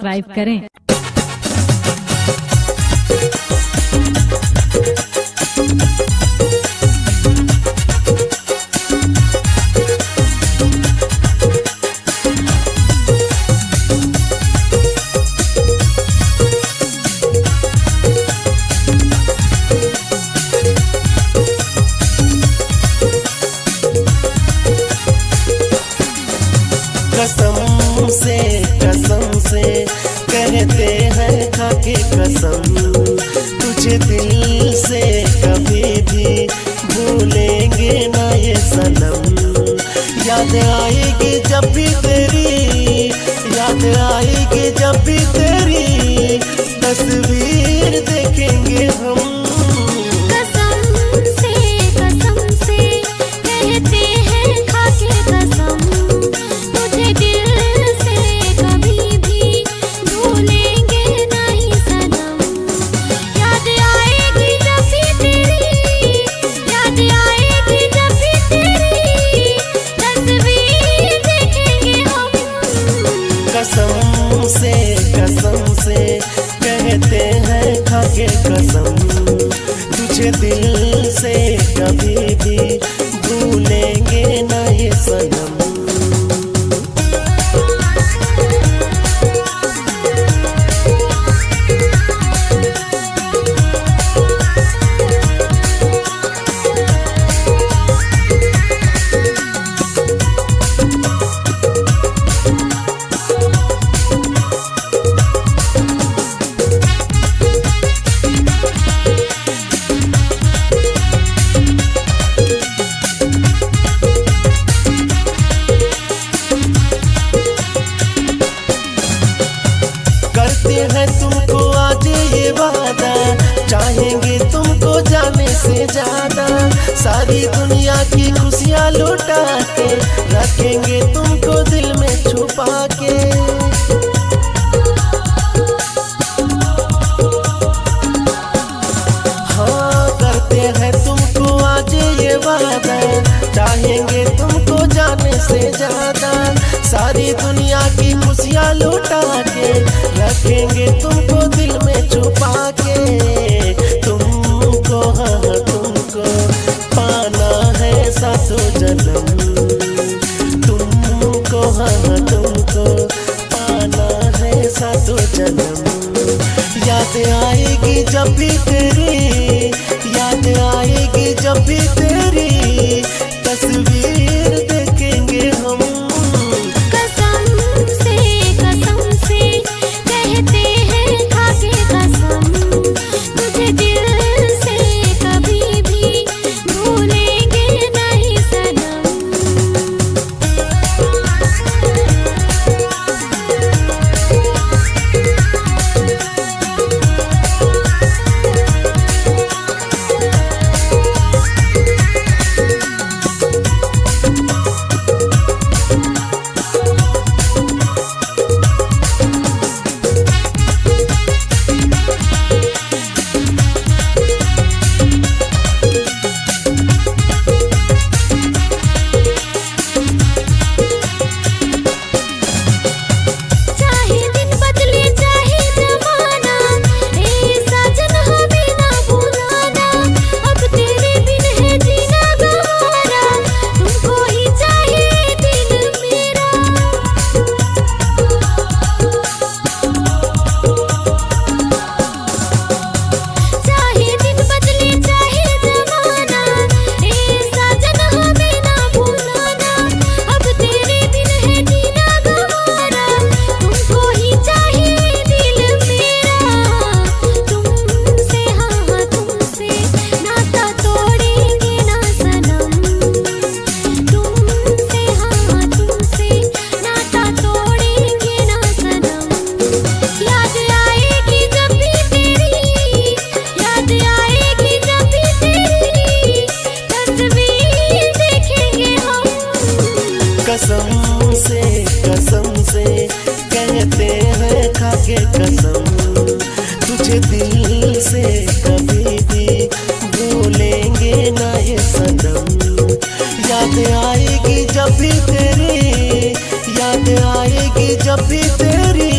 Subscribe करें। कसम से कहते हैं खाके कसम, तुझे दिल से कभी भी भूलेंगे ना ये सनम। याद आएगी जब भी तेरी, याद आएगी जब भी तेरी तस्वीर देखेंगे हम। कसम से कहते हैं खाके कसम, तुझे दिल से कभी भी भूलेंगे ना ये सनम। है तुमको आज ये वादा, चाहेंगे तुमको जाने से ज्यादा। सारी दुनिया की खुशियाँ लुटा के रखेंगे तुमको दिल में छुपा के। हाँ करते हैं तुमको आज ये वादा, चाहेंगे तुमको जाने से ज्यादा। सारी दुनिया की खुशियाँ लुटा के रखेंगे तुमको दिल में छुपा के। तुमको हाँ तुमको पाना है सातों जन्म, तुमको हाँ तुमको पाना है सातों जन्म। याद आएगी जब भी तेरी, याद आएगी जब भी तेरी तस्वीर देखेंगे हम। कसम से कहते हैं खाके कसम, तुझे दिल से कभी भी भूलेंगे ना ये सनम। याद आएगी जब भी तेरी, याद आएगी जब भी तेरी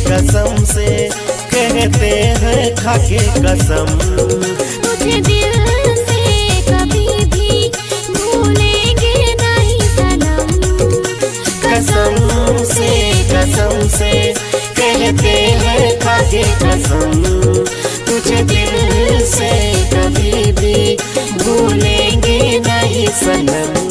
कसम से कहते हैं खाके कसम। तुझे दिल से कभी भी भूलेंगे नहीं सनम। कसम से कहते हैं खाके कसम। तुझे दिल से कभी भी भूलेंगे नहीं सनम।